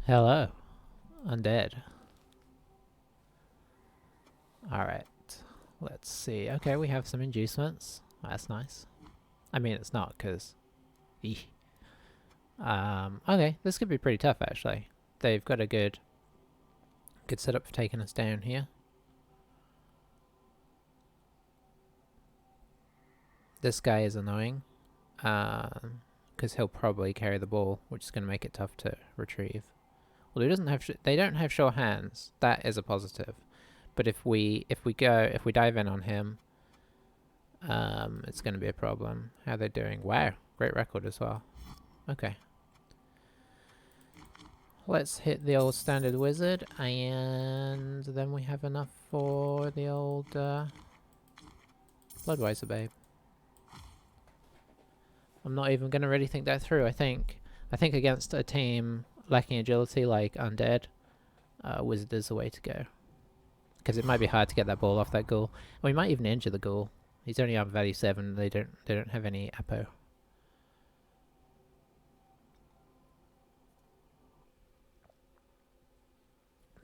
Hello, Undead. Alright, let's see. Okay, we have some inducements. That's nice. I mean, it's not, because... okay, this could be pretty tough, actually. They've got a good setup for taking us down here. This guy is annoying, because he'll probably carry the ball, which is going to make it tough to retrieve. Well, he doesn't have. They don't have sure hands. That is a positive. But if we dive in on him, it's going to be a problem. How are they doing? Wow, great record as well. Okay. Let's hit the old standard wizard, and then we have enough for the old Bloodweiser babe. I'm not even going to really think that through. I think against a team lacking agility like Undead, wizard is the way to go. Because it might be hard to get that ball off that ghoul. Or he might even injure the ghoul. He's only on value 7. They don't have any apo.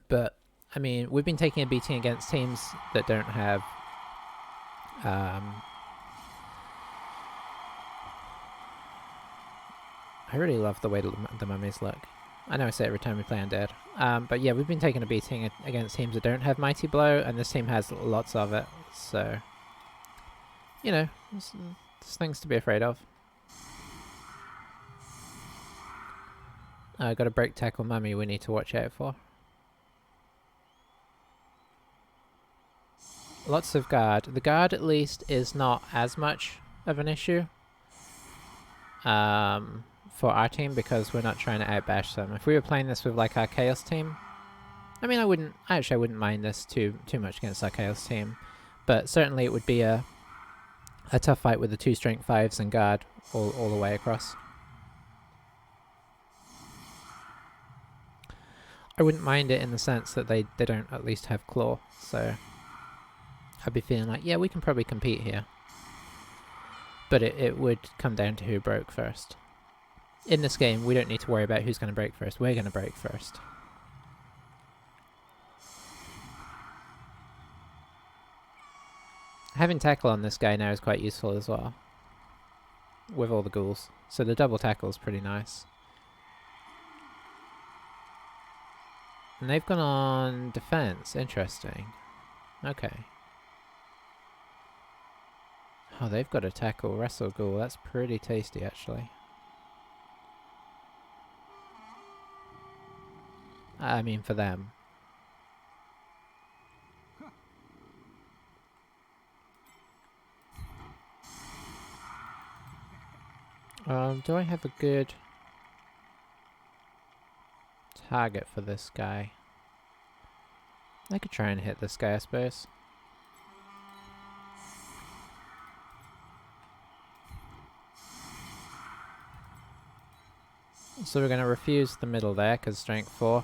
But I mean, we've been taking a beating against teams that don't have I really love the way the mummies look. I know I say it every time we play Undead. But yeah, we've been taking a beating against teams that don't have Mighty Blow, and this team has lots of it. So, you know, there's things to be afraid of. Got a break tackle mummy we need to watch out for. Lots of guard. The guard, at least, is not as much of an issue for our team because we're not trying to outbash them. If we were playing this with like our Chaos team, I mean, I wouldn't mind this too much against our Chaos team, but certainly it would be a tough fight with the 2 strength 5s and guard all the way across. I wouldn't mind it in the sense that they don't at least have claw, so I'd be feeling like, yeah, we can probably compete here. But it would come down to who broke first. In this game, we don't need to worry about who's going to break first. We're going to break first. Having tackle on this guy now is quite useful as well. With all the ghouls. So the double tackle is pretty nice. And they've gone on defense. Interesting. Okay. Oh, they've got a tackle wrestle ghoul. That's pretty tasty, actually. I mean, for them. Do I have a good target for this guy? I could try and hit this guy, I suppose. So we're going to refuse the middle there, because strength 4.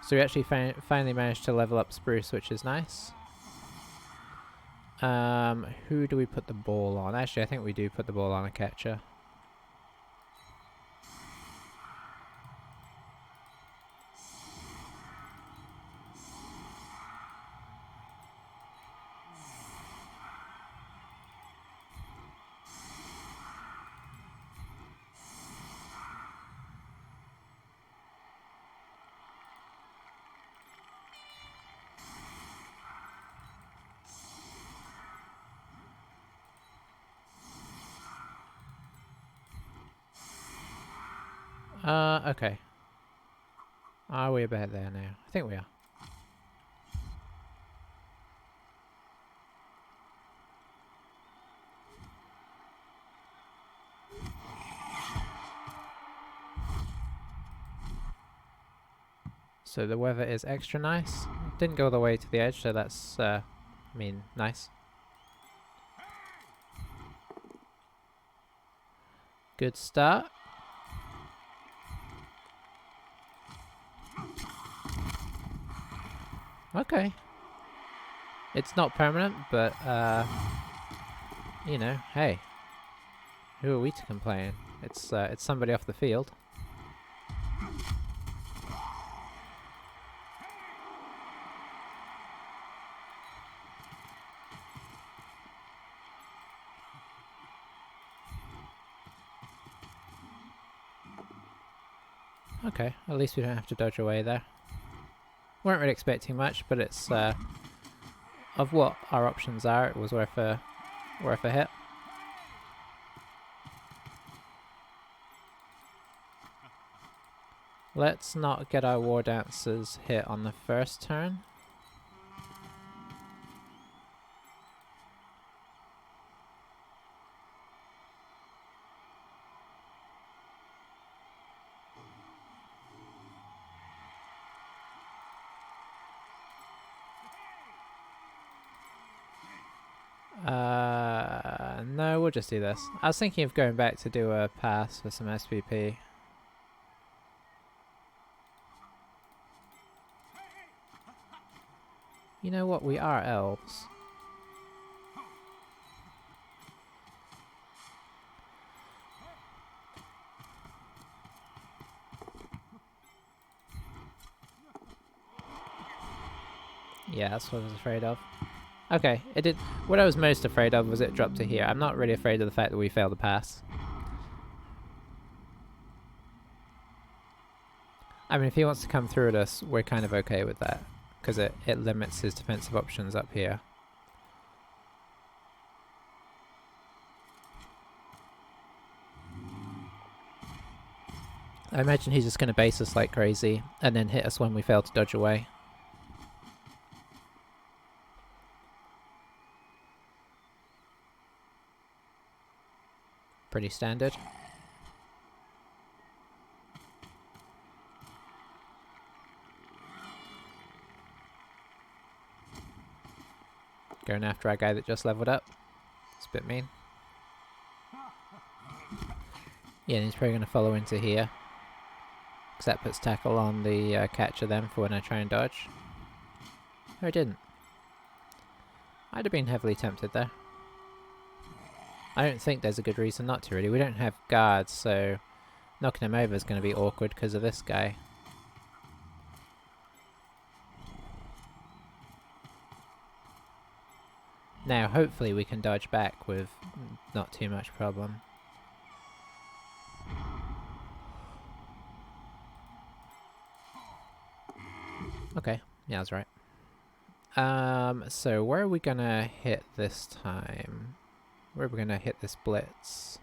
So we actually finally managed to level up Spruce, which is nice. Who do we put the ball on? Actually, I think we do put the ball on a catcher. Okay. Are we about there now? I think we are. So the weather is extra nice. Didn't go all the way to the edge, so that's, I mean, nice. Good start. Okay. It's not permanent, but You know, hey, who are we to complain? It's somebody off the field. Okay, at least we don't have to dodge away there. Weren't really expecting much, but it's of what our options are, it was worth a hit. Let's not get our war dancers hit on the first turn. No, we'll just do this. I was thinking of going back to do a pass for some SPP. You know what? We are elves. Yeah, that's what I was afraid of. Okay, it did. What I was most afraid of was it dropped to here. I'm not really afraid of the fact that we failed the pass. I mean, if he wants to come through at us, we're kind of okay with that. Because it limits his defensive options up here. I imagine he's just going to base us like crazy, and then hit us when we fail to dodge away. Pretty standard. Going after our guy that just leveled up. It's a bit mean. Yeah, and he's probably going to follow into here. Because that puts tackle on the catcher then for when I try and dodge. No, I didn't. I'd have been heavily tempted there. I don't think there's a good reason not to really. We don't have guards, so knocking him over is going to be awkward because of this guy. Now, hopefully we can dodge back with not too much problem. Okay, yeah, that's right. So where are we gonna hit this time? Where are we gonna hit this blitz?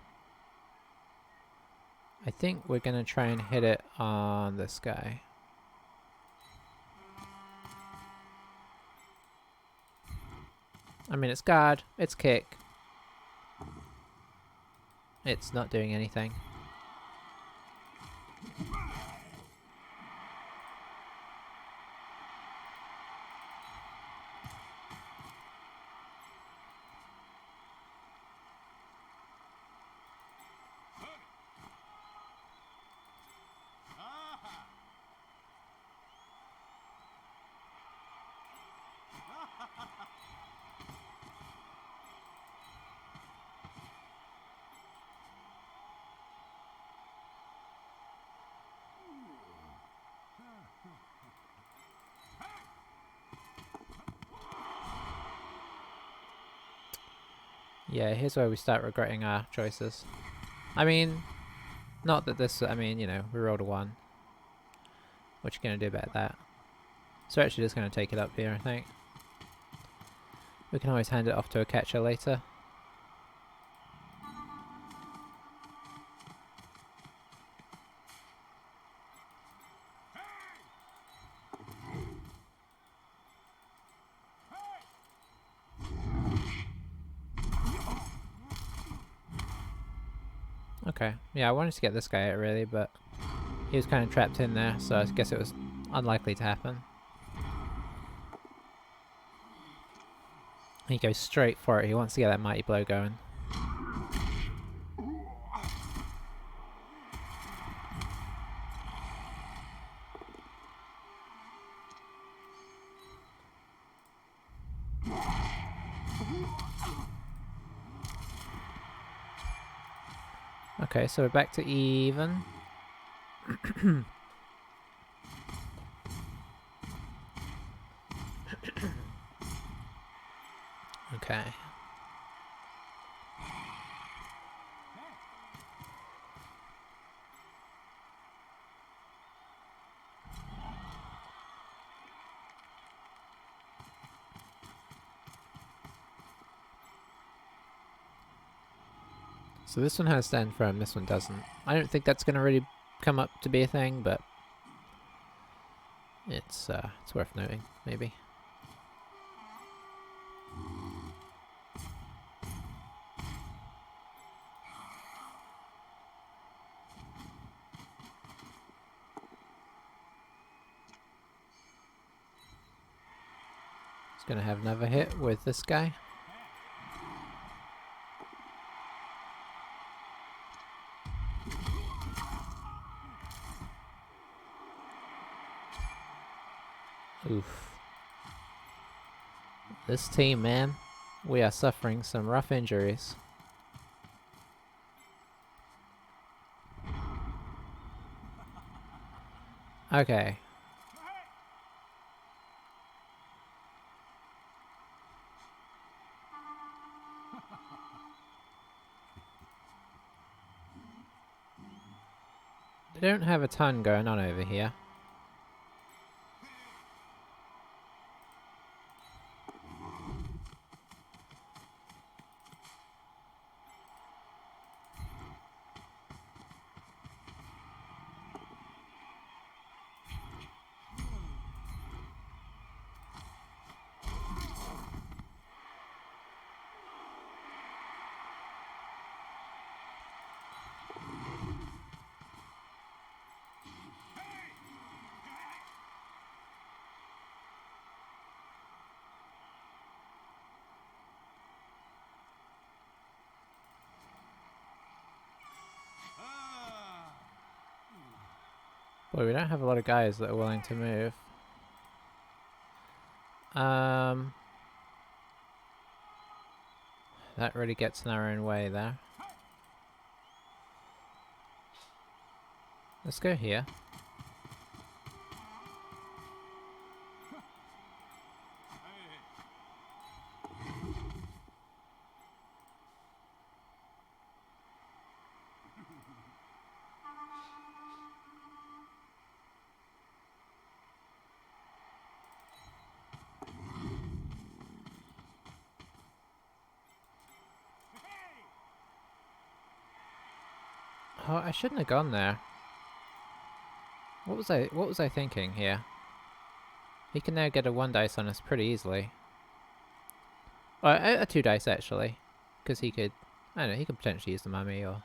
I think we're gonna try and hit it on this guy. I mean, it's guard, it's kick. It's not doing anything. Yeah, here's where we start regretting our choices. I mean, not that this, I mean, you know, we rolled a 1. What you gonna do about that? So actually just gonna take it up here, I think. We can always hand it off to a catcher later. Okay, yeah, I wanted to get this guy out really, but he was kind of trapped in there, so I guess it was unlikely to happen. He goes straight for it, he wants to get that mighty blow going. Okay, so we're back to even. Okay. So this one has stand firm, this one doesn't. I don't think that's going to really come up to be a thing, but it's worth noting, maybe. It's going to have another hit with this guy. Oof. This team, man, we are suffering some rough injuries. Okay. They don't have a ton going on over here. Boy, we don't have a lot of guys that are willing to move. That really gets in our own way there. Let's go here. Oh, I shouldn't have gone there. What was I thinking here? He can now get a 1 dice on us pretty easily. Or a 2 dice actually. Because he could, I don't know, he could potentially use the mummy or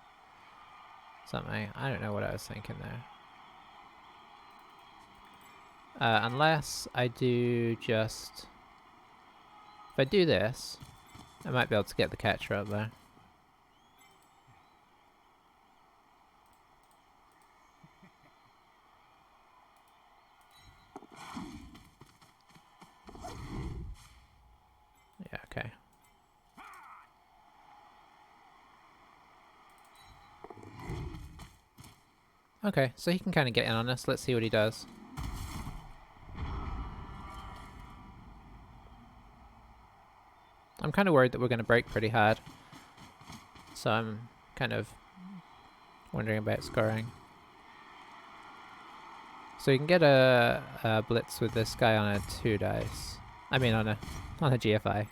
something. I don't know what I was thinking there. Unless I do just... If I do this, I might be able to get the catcher up there. Yeah, okay. Okay, so he can kind of get in on us. Let's see what he does. I'm kind of worried that we're going to break pretty hard. So I'm kind of wondering about scoring. So you can get a blitz with this guy on a 2 dice. I mean on a GFI.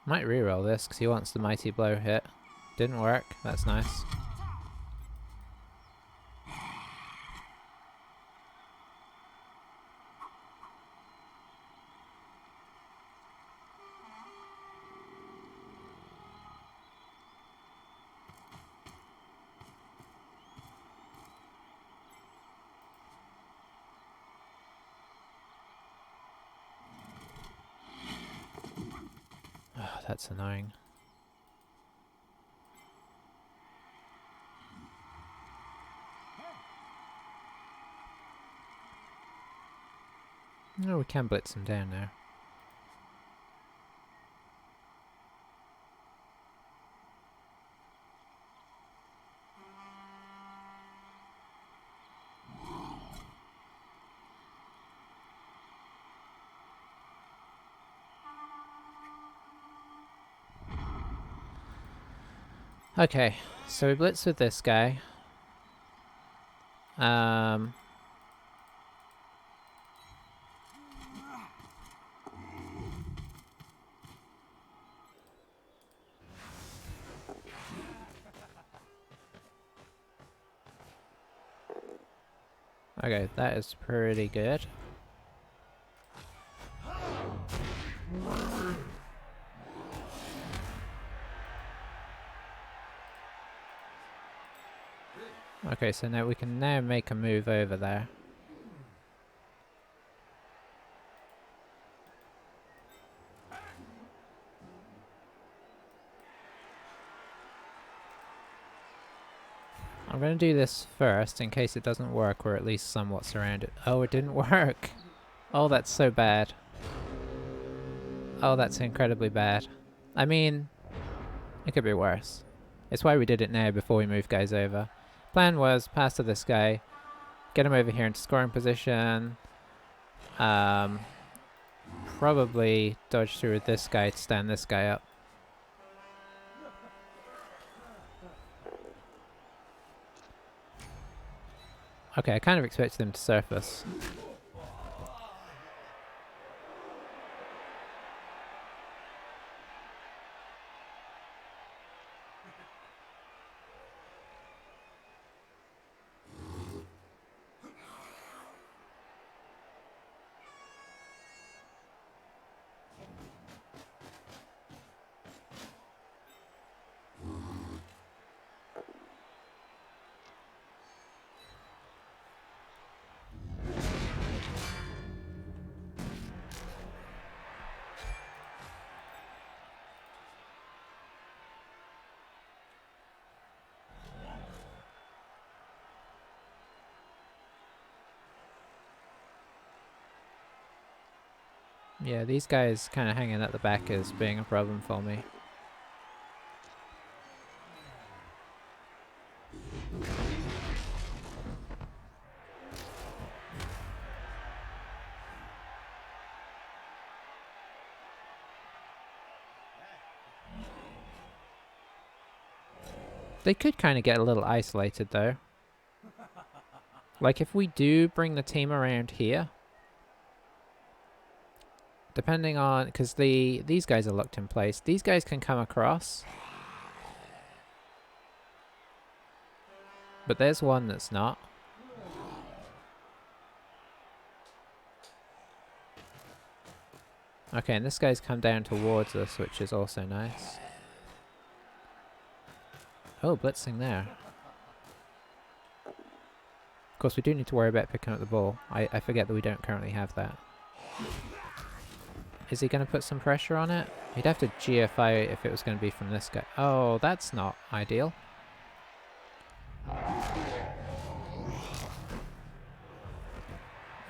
Might reroll this because he wants the mighty blow hit. Didn't work. That's nice. Oh, that's annoying. Oh, we can blitz him down now. Okay, so we blitz with this guy. Okay, that is pretty good. Okay, so now we can now make a move over there. I'm going to do this first in case it doesn't work, or at least somewhat surrounded. Oh, it didn't work! Oh, that's so bad. Oh, that's incredibly bad. I mean, it could be worse. It's why we did it now before we move guys over. Plan was pass to this guy, get him over here into scoring position, probably dodge through with this guy to stand this guy up. Okay, I kind of expected him to surface. Yeah, these guys kind of hanging at the back is being a problem for me. They could kind of get a little isolated though. Like if we do bring the team around here, depending on, because these guys are locked in place, these guys can come across. But there's one that's not. Okay, and this guy's come down towards us, which is also nice. Oh, blitzing there. Of course, we do need to worry about picking up the ball. I forget that we don't currently have that. Is he going to put some pressure on it? He'd have to GFI if it was going to be from this guy. Oh, that's not ideal.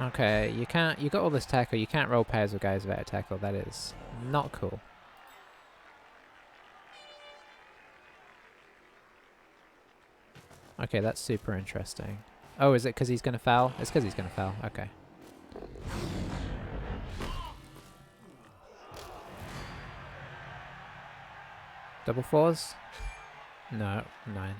Okay, you got all this tackle, you can't roll pairs with guys without a tackle, that is not cool. Okay, that's super interesting. Oh, is it because he's going to foul? It's because he's going to foul, okay. Double fours? No, 9.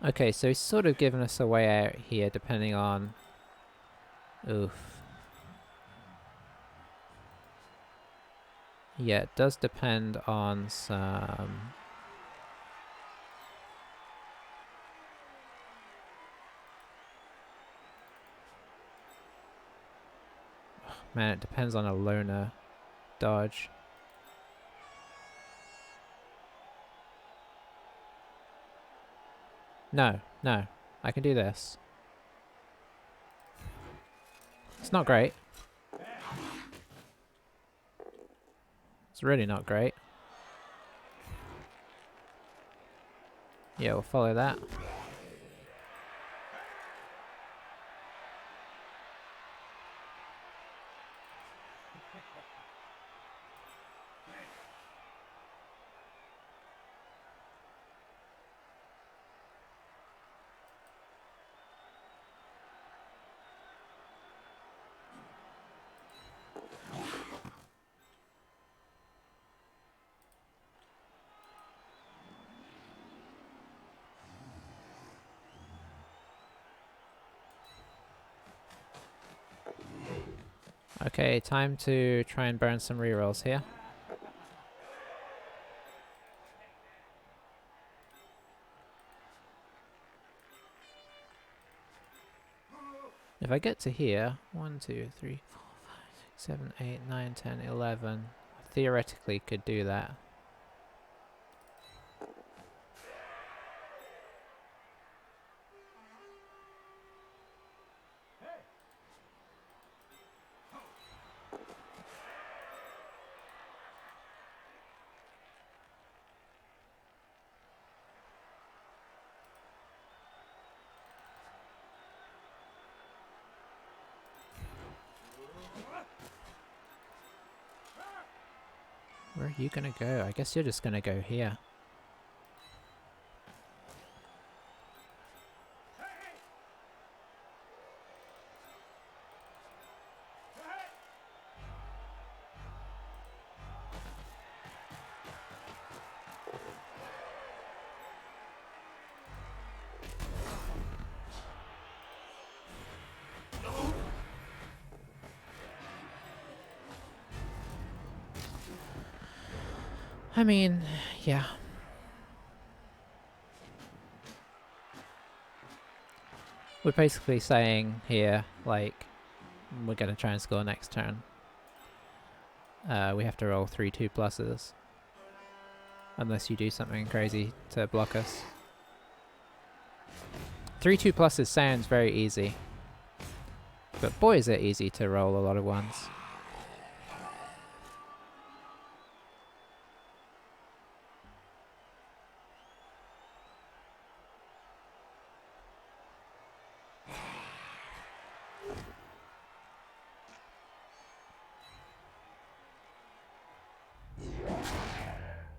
Okay, so he's sort of given us a way out here depending on Oof. Yeah, it does depend on some... Man, it depends on a loner dodge. No, no. I can do this. It's not great. It's really not great. Yeah, we'll follow that. Okay, time to try and burn some rerolls here. If I get to here, 1, 2, 3, 4, 5, 6, 7, 8, 9, 10, 11, I theoretically could do that. Where are you gonna go? I guess you're just gonna go here. I mean, yeah. We're basically saying here, like, we're gonna try and score next turn. We have to roll 3 2+s. Unless you do something crazy to block us. 3 2+s sounds very easy. But boy is it easy to roll a lot of ones.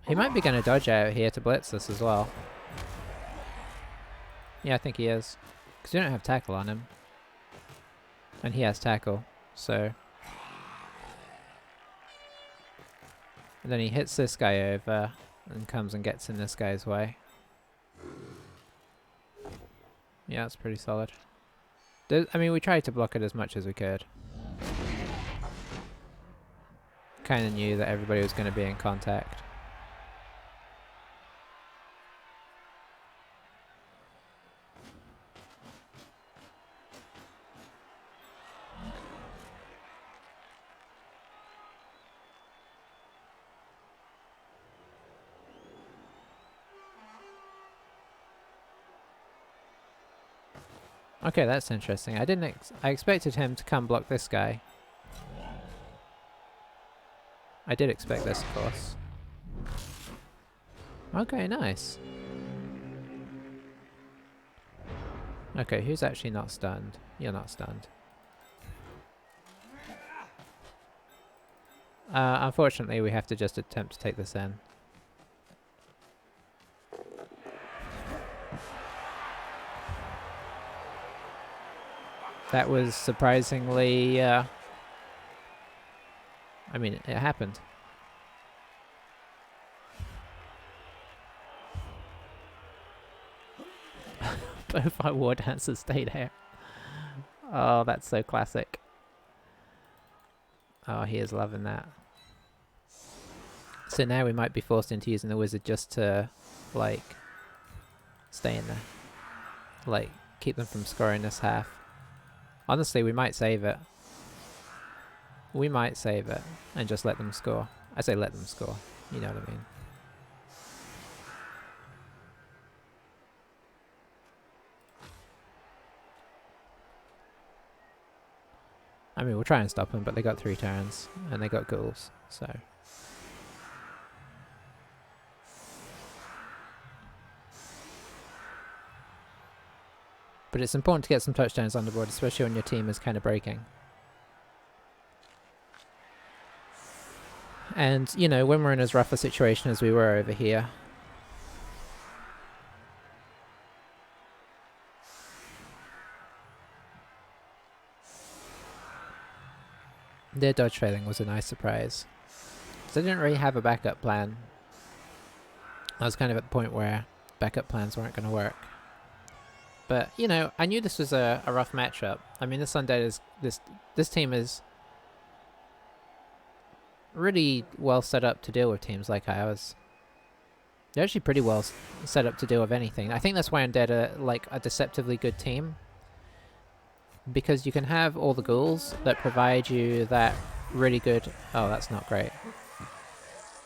He might be going to dodge out here to blitz us as well. Yeah, I think he is. Because we don't have tackle on him. And he has tackle, so... And then he hits this guy over and comes and gets in this guy's way. Yeah, that's pretty solid. I mean, we tried to block it as much as we could. Kind of knew that everybody was going to be in contact. Okay, that's interesting. I didn't. I expected him to come block this guy. I did expect this, of course. Okay, nice. Okay, who's actually not stunned? You're not stunned. Unfortunately, we have to just attempt to take this in. That was surprisingly... I mean, it happened. Both our war dancers stayed here. Oh, that's so classic. Oh, he is loving that. So now we might be forced into using the wizard just to, like, stay in there. Like, keep them from scoring this half. Honestly, we might save it. We might save it and just let them score. I say let them score. You know what I mean. I mean, we'll try and stop them, but they got 3 turns and they got ghouls, so. But it's important to get some touchdowns on the board, especially when your team is kind of breaking. And, you know, when we're in as rough a situation as we were over here, their dodge failing was a nice surprise. So they didn't really have a backup plan. I was kind of at the point where backup plans weren't going to work. But, you know, I knew this was a rough matchup. I mean, this Undead is... This team is really well set up to deal with teams like ours. They're actually pretty well set up to deal with anything. I think that's why Undead are, like, a deceptively good team. Because you can have all the ghouls that provide you that really good... Oh, that's not great.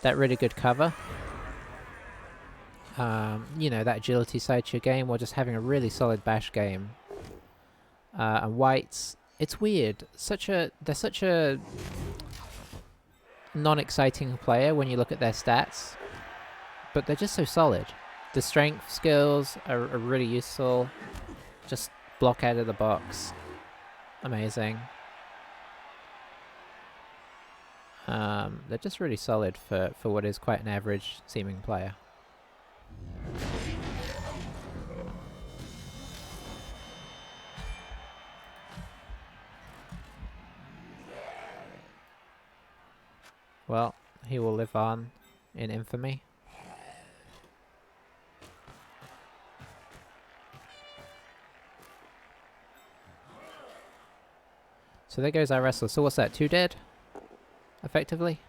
That really good cover. You know, that agility side to your game, or just having a really solid bash game. And whites, it's weird. They're such a non-exciting player when you look at their stats, but they're just so solid. The strength skills are really useful. Just block out of the box. Amazing. They're just really solid for what is quite an average seeming player. Well, he will live on in infamy. So there goes our wrestler. So what's that, 2 dead? Effectively?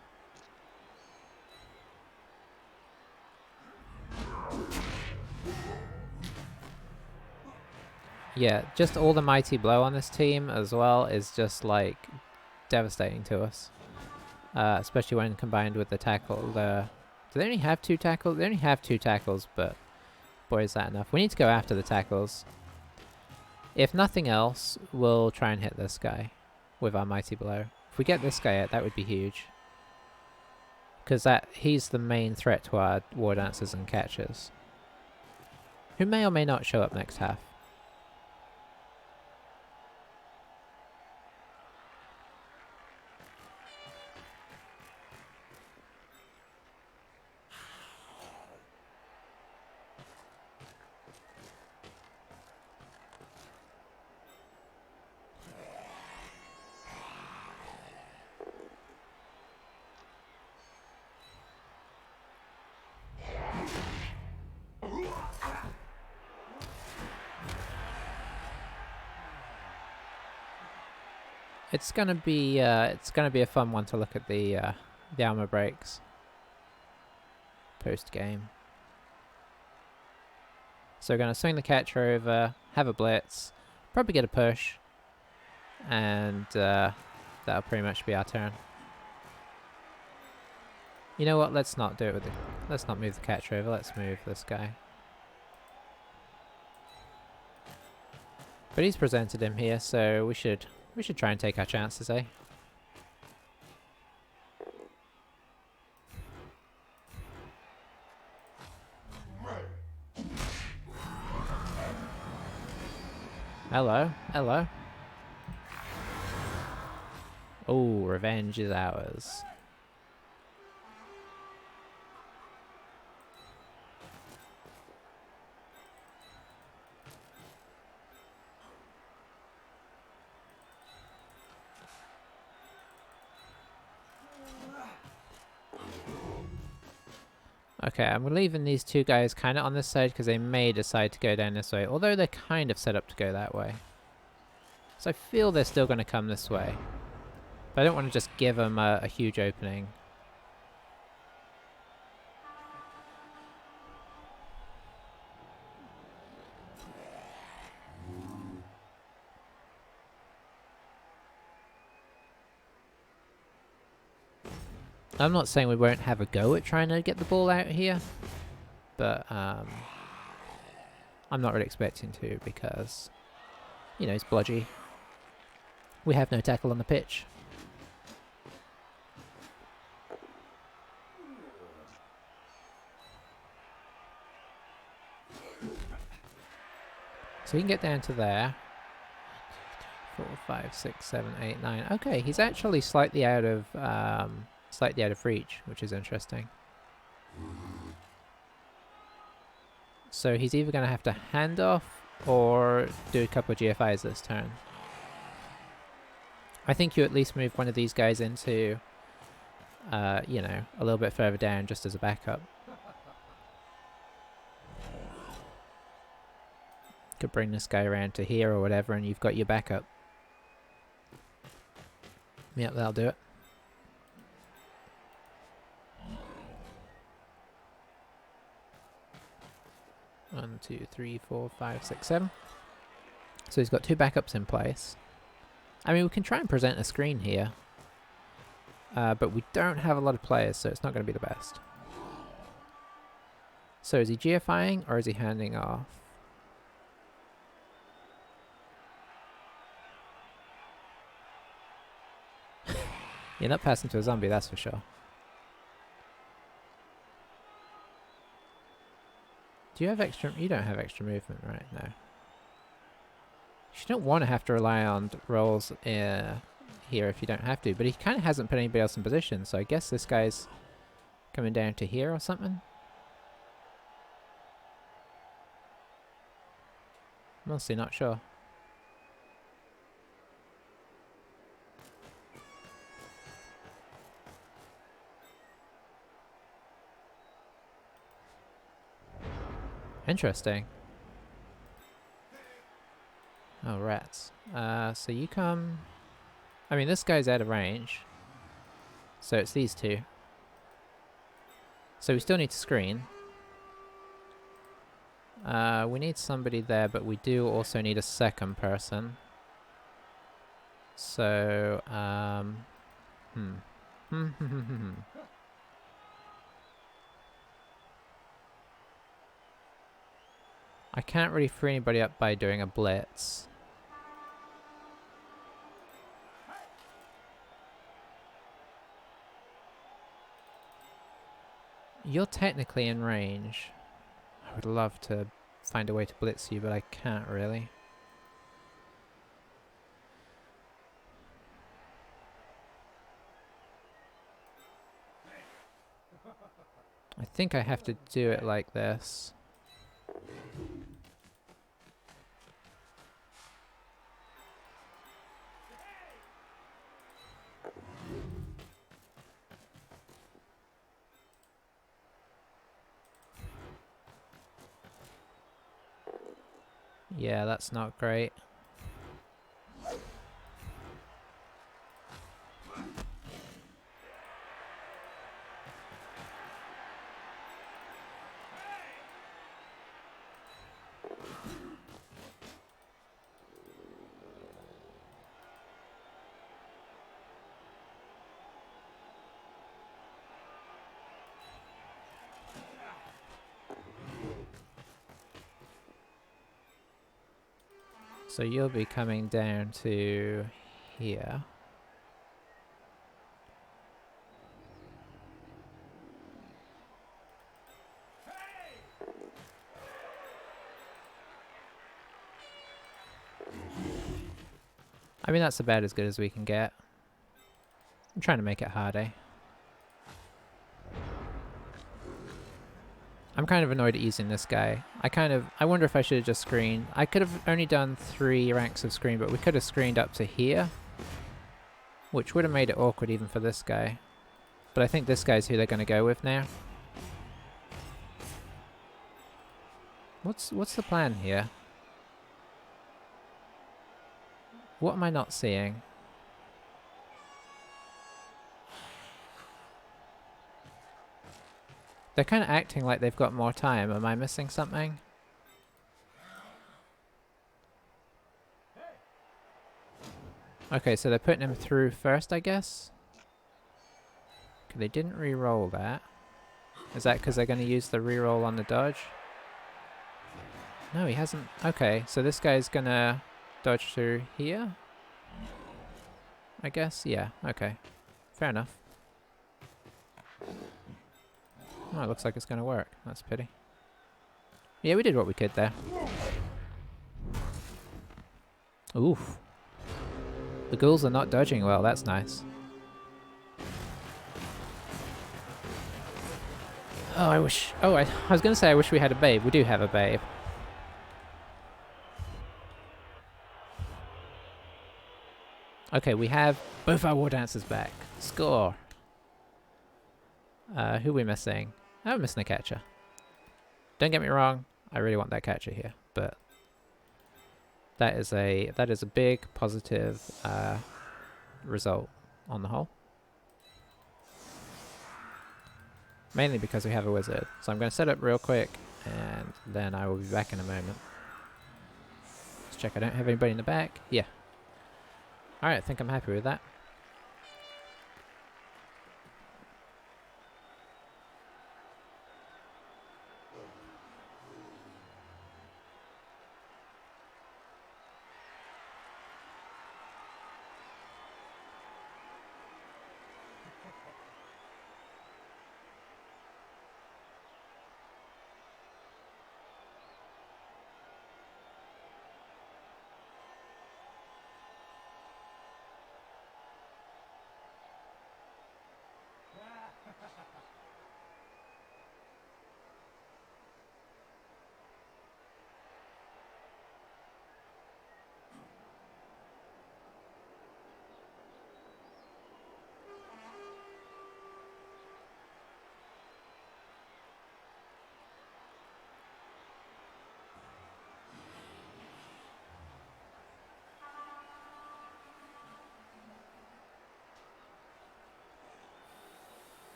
Yeah, just all the mighty blow on this team as well is just like devastating to us. Especially when combined with the tackle. Do they only have 2 tackles? They only have 2 tackles, but boy is that enough. We need to go after the tackles. If nothing else, we'll try and hit this guy with our mighty blow. If we get this guy out, that would be huge. Because he's the main threat to our war dancers and catchers. Who may or may not show up next half. It's gonna be a fun one to look at the armor breaks post game. So we're gonna swing the catcher over, have a blitz, probably get a push, and that'll pretty much be our turn. You know what? Let's not do it with the. Let's not move the catcher over. Let's move this guy. But he's presented him here, so we should try and take our chances, eh? Hello, hello. Oh, revenge is ours. Okay, I'm leaving these 2 guys kind of on this side because they may decide to go down this way, although they're kind of set up to go that way. So I feel they're still going to come this way. But I don't want to just give them a huge opening. I'm not saying we won't have a go at trying to get the ball out here, but I'm not really expecting to because, you know, it's bludgy. We have no tackle on the pitch. So we can get down to there. 4, 5, 6, 7, 8, 9. Okay, he's actually slightly out of reach, which is interesting. So he's either going to have to hand off or do a couple of GFIs this turn. I think you at least move one of these guys into, you know, a little bit further down just as a backup. Could bring this guy around to here or whatever and you've got your backup. Yep, that'll do it. One, 2, 3, 4, 5, 6, 7. So he's got 2 backups in place. I mean, we can try and present a screen here. But we don't have a lot of players, so it's not going to be the best. So is he GFIing or is he handing off? You're not passing to a zombie, that's for sure. Do you have extra... You don't have extra movement, right? No. You don't want to have to rely on rolls here if you don't have to, but he kind of hasn't put anybody else in position, so I guess this guy's coming down to here or something? I'm honestly not sure. Interesting. Oh, rats. So you come... I mean, this guy's out of range. So it's these two. So we still need to screen. We need somebody there, but we do also need a second person. So, I can't really free anybody up by doing a blitz. You're technically in range. I would love to find a way to blitz you, but I can't really. I think I have to do it like this. Yeah, that's not great. So you'll be coming down to here. I mean, that's about as good as we can get. I'm trying to make it hard, eh? I'm kind of annoyed at using this guy. I wonder if I should have just screened. I could have only done 3 ranks of screen, but we could have screened up to here. Which would have made it awkward even for this guy. But I think this guy's who they're going to go with now. What's the plan here? What am I not seeing? They're kind of acting like they've got more time. Am I missing something? Okay, so they're putting him through first, I guess? Okay, they didn't re-roll that. Is that because they're going to use the re-roll on the dodge? No, he hasn't. Okay, so this guy's going to dodge through here? I guess? Yeah, okay. Fair enough. Oh, it looks like it's going to work. That's a pity. Yeah, we did what we could there. Oof. The ghouls are not dodging well, that's nice. Oh, I wish... Oh, I was going to say I wish we had a babe. We do have a babe. Okay, we have both our war dancers back. Score! Who are we missing? Oh, we're missing a catcher. Don't get me wrong, I really want that catcher here, but that is a big positive result on the whole. Mainly because we have a wizard. So I'm going to set up real quick, and then I will be back in a moment. Let's check I don't have anybody in the back. Yeah. Alright, I think I'm happy with that.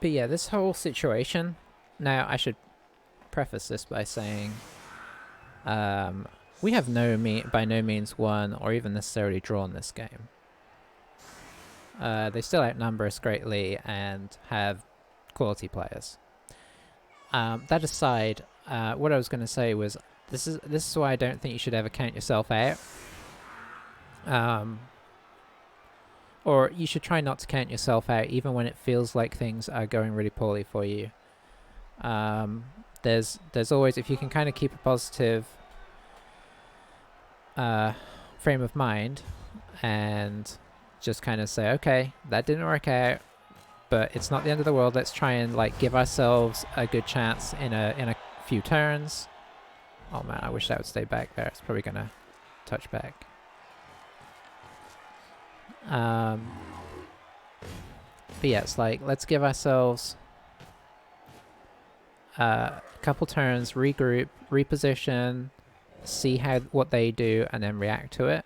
But yeah, this whole situation... Now, I should preface this by saying... we have by no means won or even necessarily drawn this game. They still outnumber us greatly and have quality players. That aside, what I was going to say was this is why I don't think you should ever count yourself out. Or you should try not to count yourself out even when it feels like things are going really poorly for you. There's always, if you can kind of keep a positive frame of mind and just kind of say, okay, that didn't work out, but it's not the end of the world. Let's try and like give ourselves a good chance in a few turns. Oh man, I wish that would stay back there. It's probably gonna touch back. But yeah, it's like, let's give ourselves a couple turns, regroup, reposition, see what they do, and then react to it.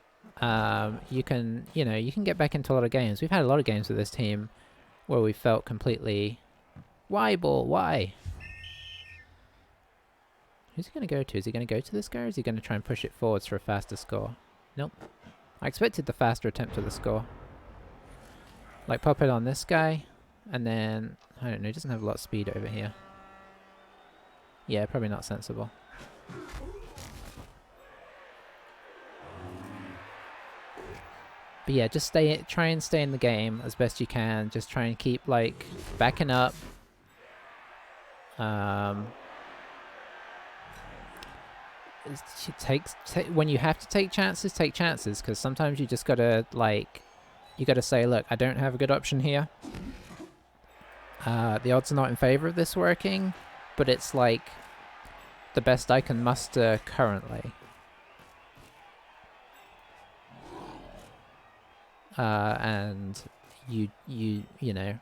You can get back into a lot of games. We've had a lot of games with this team where we felt completely, why ball, why? Who's he going to go to? Is he going to go to this guy, or is he going to try and push it forwards for a faster score? Nope. I expected the faster attempt of the score. Like, pop it on this guy, and then, I don't know, he doesn't have a lot of speed over here. Yeah, probably not sensible. But yeah, just try and stay in the game as best you can. Just try and keep, like, backing up. When you have to take chances, because sometimes you just gotta, like, you gotta say, look, I don't have a good option here. The odds are not in favor of this working, but it's, like, the best I can muster currently. and you know,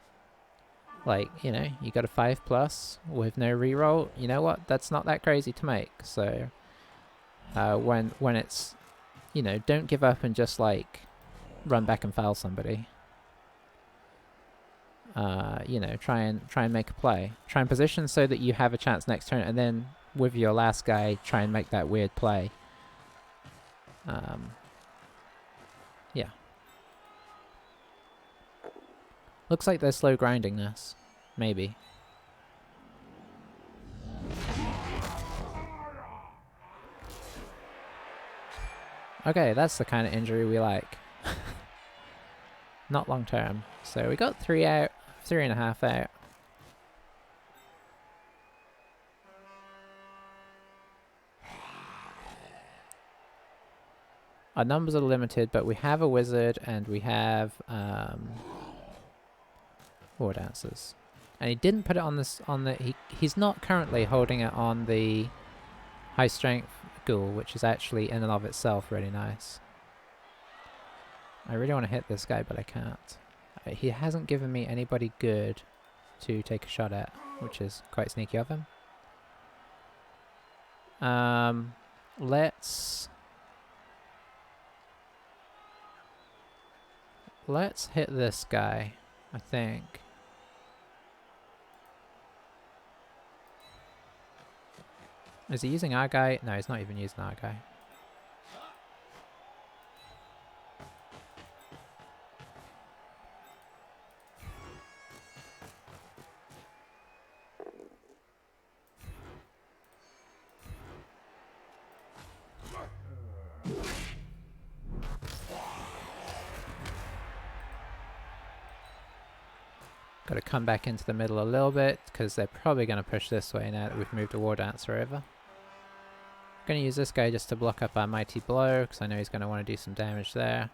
like, you know, you got a 5+ with no reroll. You know what? That's not that crazy to make. So when it's, you know, don't give up and just like run back and foul somebody. You know, try and make a play. Try and position so that you have a chance next turn, and then with your last guy, try and make that weird play. Yeah. Looks like they're slow grinding this. Maybe. Okay, that's the kind of injury we like. Not long term. So we got 3 out, 3.5 out. Our numbers are limited, but we have a wizard and we have war dancers. And he didn't put it on this he's not currently holding it on the high strength ghoul, which is actually in and of itself really nice. I really want to hit this guy, but I can't. He hasn't given me anybody good to take a shot at, which is quite sneaky of him. Let's hit this guy, I think. Is he using our guy? No, he's not even using our guy. Got to come back into the middle a little bit, because they're probably going to push this way now that we've moved the war dancer over. Going to use this guy just to block up our mighty blow, because I know he's going to want to do some damage there.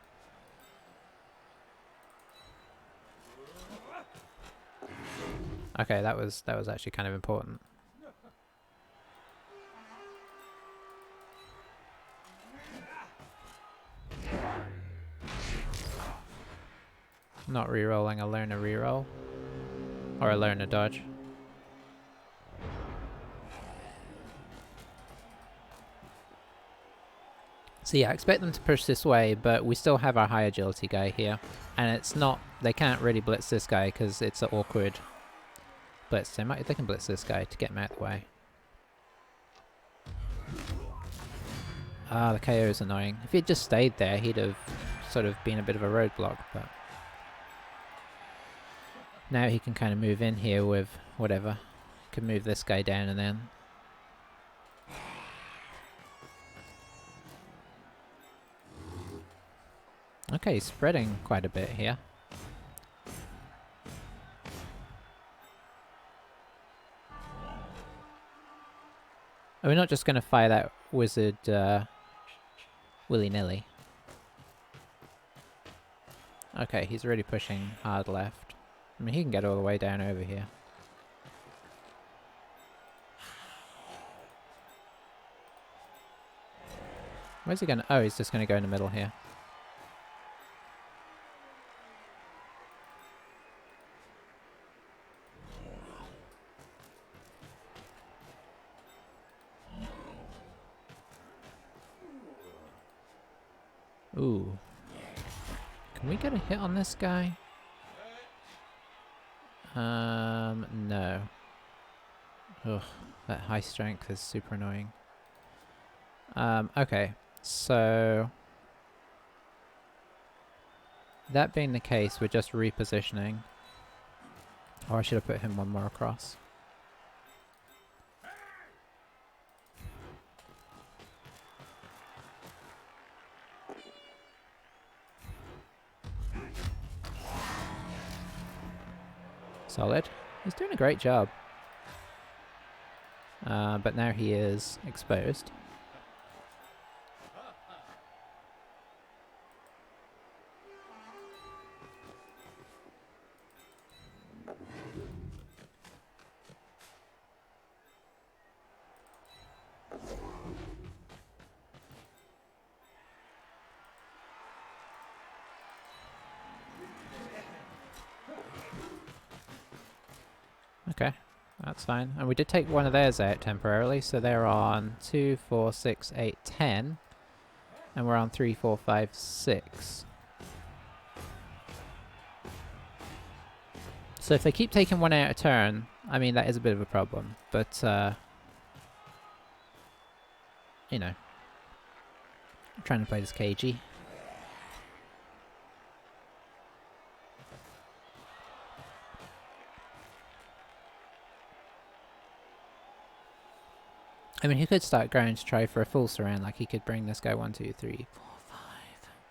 Okay, that was actually kind of important. Not re-rolling, I'll learn a re-roll. Or I'll learn a dodge. So yeah, I expect them to push this way, but we still have our high agility guy here. And it's not, they can't really blitz this guy because it's an awkward blitz. They can blitz this guy to get him out of the way. Ah, the KO is annoying. If he'd just stayed there, he'd have sort of been a bit of a roadblock, but now he can kind of move in here with whatever. He can move this guy down and then. Okay, he's spreading quite a bit here. We're not just going to fire that wizard willy-nilly. Okay, he's really pushing hard left. I mean, he can get all the way down over here. Where's he going to... Oh, he's just going to go in the middle here. Ooh. Can we get a hit on this guy? No. Ugh, that high strength is super annoying. Okay, so... That being the case, we're just repositioning. Oh, I should have put him one more across. Solid. He's doing a great job. But now he is exposed. Okay, that's fine. And we did take one of theirs out temporarily, so they're on 2, 4, 6, 8, 10. And we're on 3, 4, 5, 6. So if they keep taking one out a turn, I mean, that is a bit of a problem. But, you know, I'm trying to play this cagey. I mean, he could start going to try for a full surround. Like, he could bring this guy 1, 2, 3, 4, 5,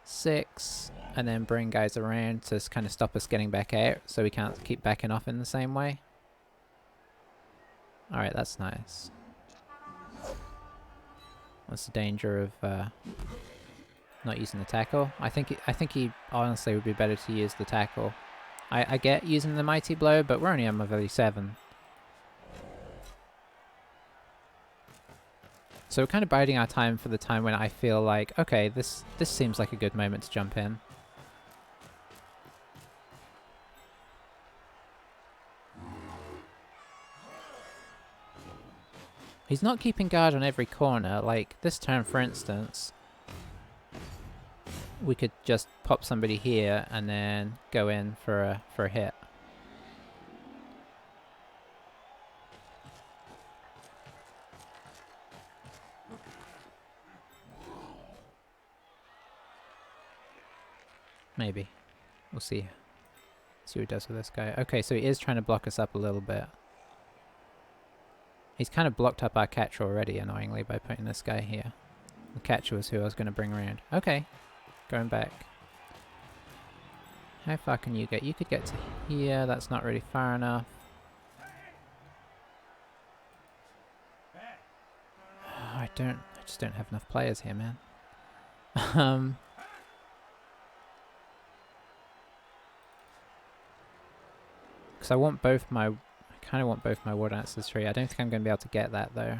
6, and then bring guys around to kind of stop us getting back out, so we can't keep backing off in the same way. Alright, that's nice. What's the danger of not using the tackle? I think he honestly would be better to use the tackle. I get using the mighty blow, but we're only on level 7. So we're kind of biding our time for the time when I feel like, okay, this seems like a good moment to jump in. He's not keeping guard on every corner. Like, this turn, for instance, we could just pop somebody here and then go in for a hit. Maybe. We'll see. See what he does with this guy. Okay, so he is trying to block us up a little bit. He's kind of blocked up our catcher already, annoyingly, by putting this guy here. The catcher was who I was going to bring around. Okay, going back. How far can you get? You could get to here. That's not really far enough. Oh, I just don't have enough players here, man. Because I want both my... I kind of want both my War Dancers free. I don't think I'm going to be able to get that, though.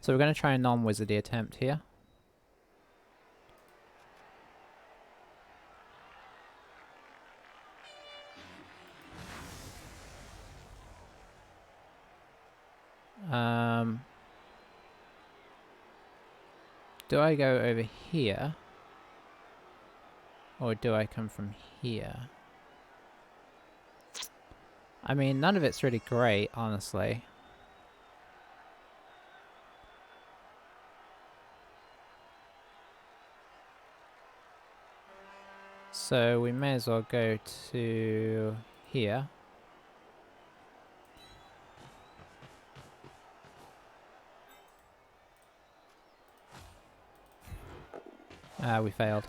So we're going to try a non-wizardy attempt here. Do I go over here? Or do I come from here? I mean, none of it's really great, honestly. So we may as well go to here. Ah, we failed.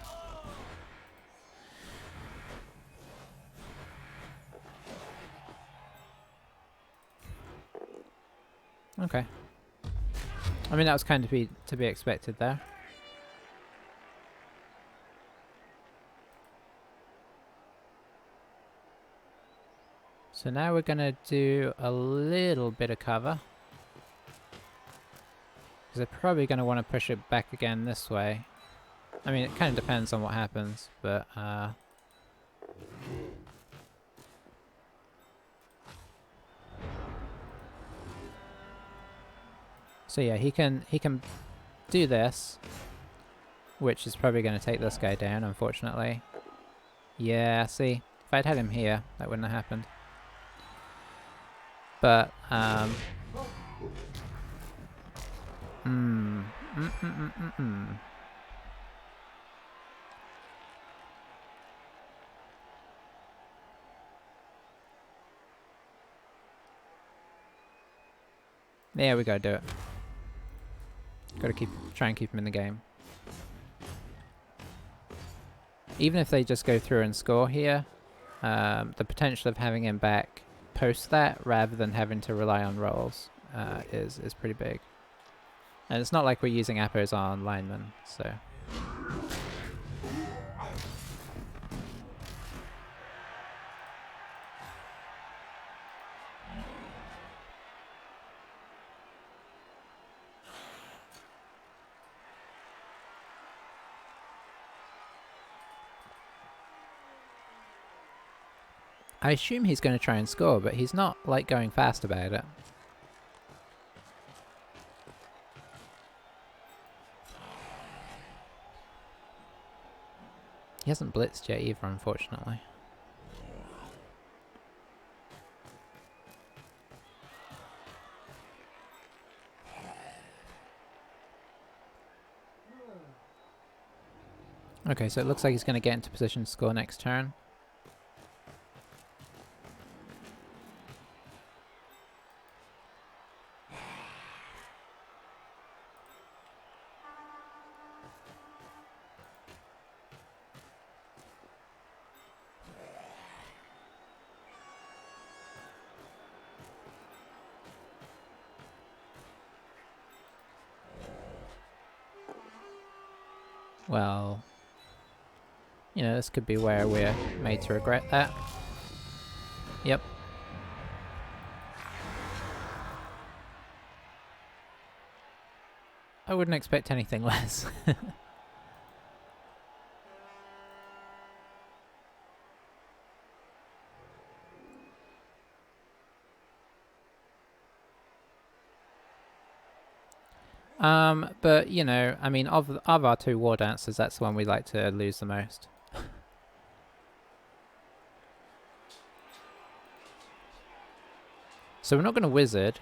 Okay. I mean, that was kind of to be expected there. So now we're going to do a little bit of cover. Because they're probably going to want to push it back again this way. I mean, it kind of depends on what happens, but... So yeah, he can do this, which is probably going to take this guy down, unfortunately. Yeah, see, if I'd had him here, that wouldn't have happened. But, Yeah, we gotta do it. Gotta try and keep him in the game. Even if they just go through and score here, the potential of having him back post that rather than having to rely on rolls is pretty big. And it's not like we're using appos on linemen, so... I assume he's going to try and score, but he's not, like, going fast about it. He hasn't blitzed yet either, unfortunately. Okay, so it looks like he's going to get into position to score next turn. Well, you know, this could be where we're made to regret that. Yep. I wouldn't expect anything less. But, you know, I mean, of our two war dancers, that's the one we like to lose the most. So we're not going to wizard,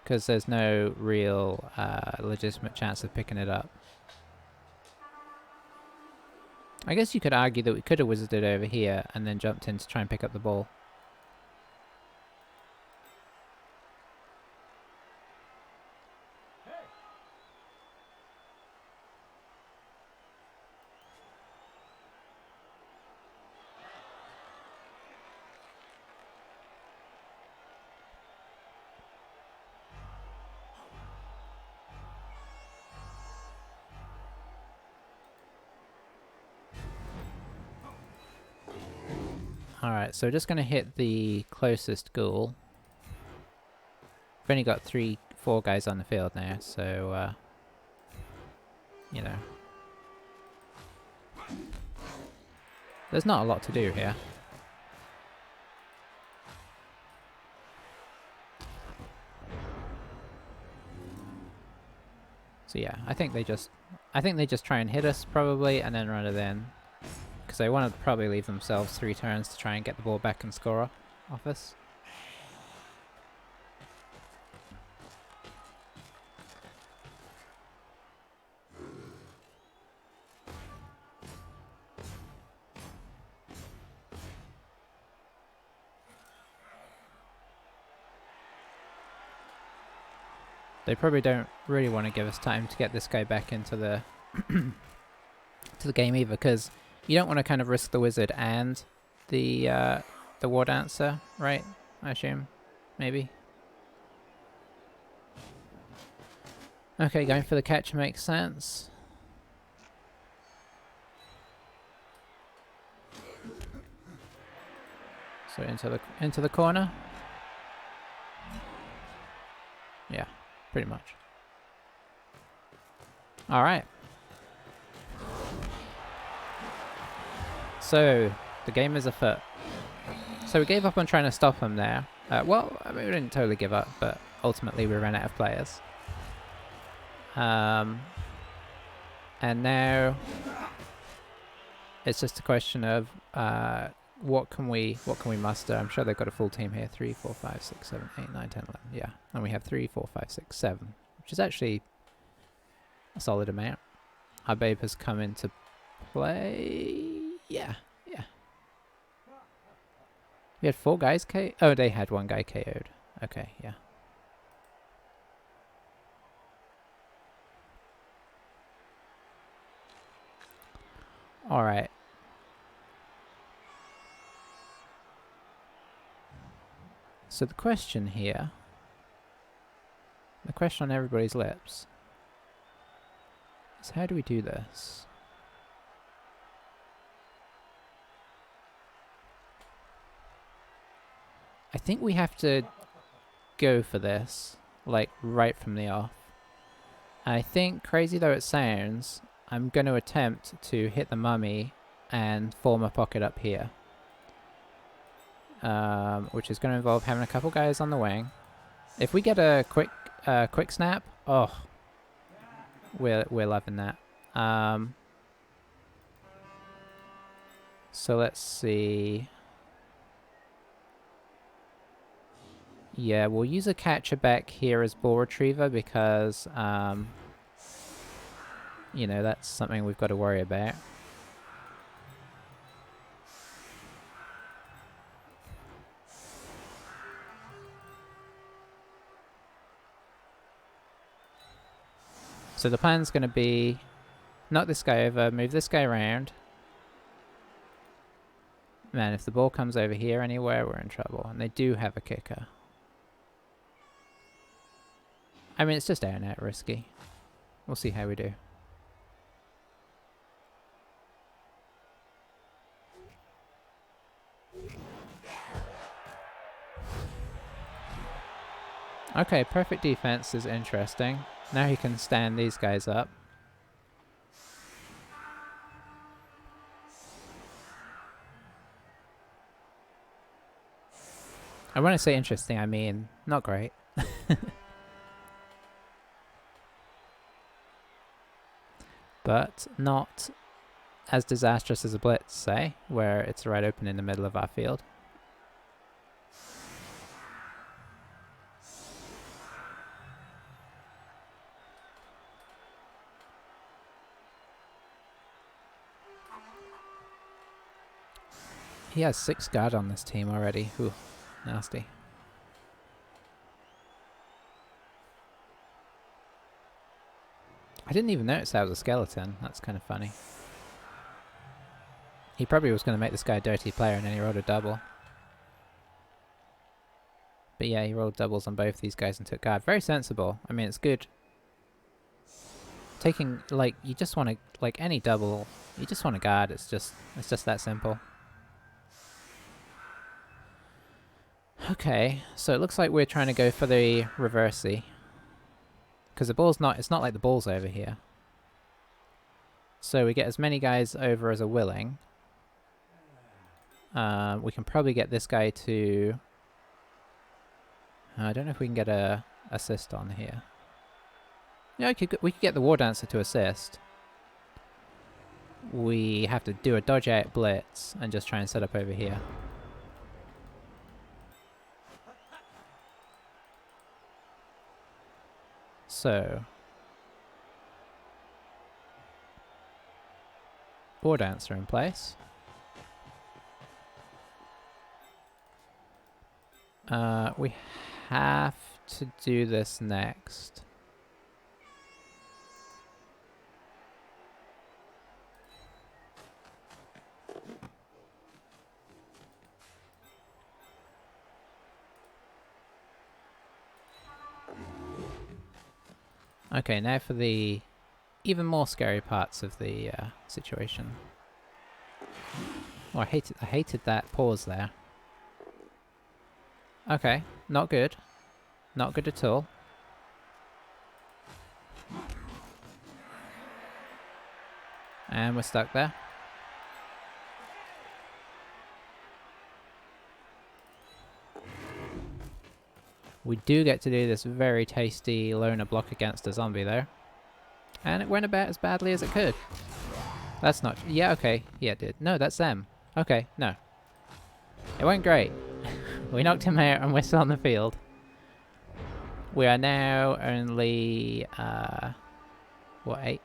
because there's no real legitimate chance of picking it up. I guess you could argue that we could have wizarded over here and then jumped in to try and pick up the ball. Alright, so we're just going to hit the closest ghoul. We've only got 4 guys on the field now, so, you know. There's not a lot to do here. So yeah, I think they just try and hit us probably and then run it in. Because they want to probably leave themselves 3 turns to try and get the ball back and score off us. They probably don't really want to give us time to get this guy back into the to the game either, because you don't want to kind of risk the wizard and the war dancer, right? I assume, maybe. Okay, going for the catch makes sense. So into the corner. Yeah, pretty much. All right. So, the game is afoot. So we gave up on trying to stop him there. Well, I mean, we didn't totally give up, but ultimately we ran out of players. And now it's just a question of what can we muster. I'm sure they've got a full team here. 3, 4, 5, 6, 7, 8, 9, 10, 11. Yeah, and we have 3, 4, 5, 6, 7, which is actually a solid amount. Our babe has come into play. Yeah. We had 4 guys oh, they had 1 guy KO'd. Okay, yeah. Alright. So the question here, the question on everybody's lips, is how do we do this? I think we have to go for this, like, right from the off. And I think, crazy though it sounds, I'm going to attempt to hit the mummy and form a pocket up here. which is going to involve having a couple guys on the wing. If we get a quick snap, oh, we're loving that. So let's see. Yeah, we'll use a catcher back here as ball retriever because, you know, that's something we've got to worry about. So the plan's going to be knock this guy over, move this guy around. Man, if the ball comes over here anywhere, we're in trouble. And they do have a kicker. I mean, it's just out and out risky. We'll see how we do. Okay, perfect defense is interesting. Now he can stand these guys up. And when I say interesting, I mean not great. But not as disastrous as a blitz, say, where it's right open in the middle of our field. He has 6 guard on this team already. Ooh, nasty. I didn't even notice that was a skeleton. That's kind of funny. He probably was going to make this guy a dirty player and then he rolled a double. But yeah, he rolled doubles on both these guys and took guard. Very sensible. I mean, it's good. Taking, like, you just want to, like, any double, you just want to guard. It's just that simple. Okay, so it looks like we're trying to go for the reversey. Because the ball's not, it's not like the ball's over here. So we get as many guys over as are willing. We can probably get this guy to... I don't know if we can get a assist on here. Yeah, we could get the War Dancer to assist. We have to do a dodge out blitz and just try and set up over here. So, War Dancer in place. We have to do this next. Okay, now for the even more scary parts of the situation. Oh, I hated that pause there. Okay, not good. Not good at all. And we're stuck there. We do get to do this very tasty loner block against a zombie though. And it went about as badly as it could. That's not... Yeah, okay. Yeah, it did. No, that's them. Okay, no. It went great. We knocked him out and we're still on the field. We are now only... what, 8?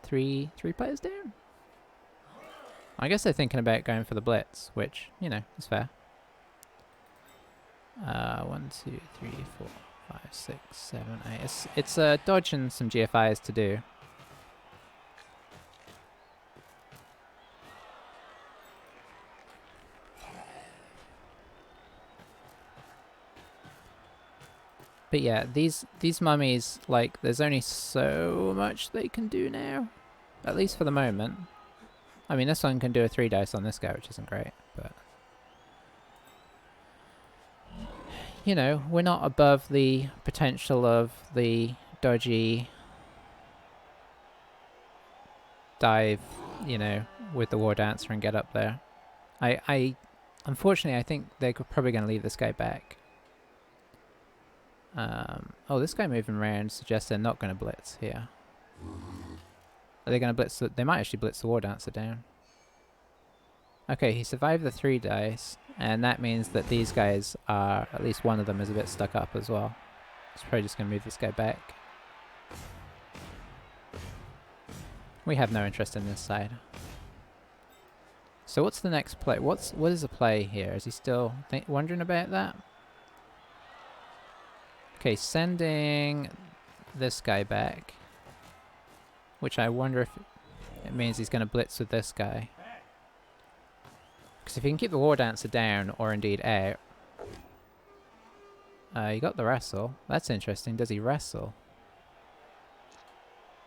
3 players down? I guess they're thinking about going for the blitz, which, you know, is fair. 1, 2, 3, 4, 5, 6, 7, 8. It's dodge and some GFIs to do. But yeah, these mummies, like, there's only so much they can do now. At least for the moment. I mean, this one can do a 3 dice on this guy, which isn't great, but... You know, we're not above the potential of the dodgy dive, you know, with the War Dancer and get up there. I Unfortunately, I think they're probably going to leave this guy back. Oh, this guy moving around suggests they're not going to blitz here. Are they going to blitz? They might actually blitz the War Dancer down. Okay, he survived the 3 dice, and that means that these guys are, at least one of them is a bit stuck up as well. He's probably just going to move this guy back. We have no interest in this side. So what's the next play? What is the play here? Is he still wondering about that? Okay, sending this guy back. Which I wonder if it means he's going to blitz with this guy. Because if he can keep the War Dancer down, or indeed out... he got the wrestle. That's interesting. Does he wrestle?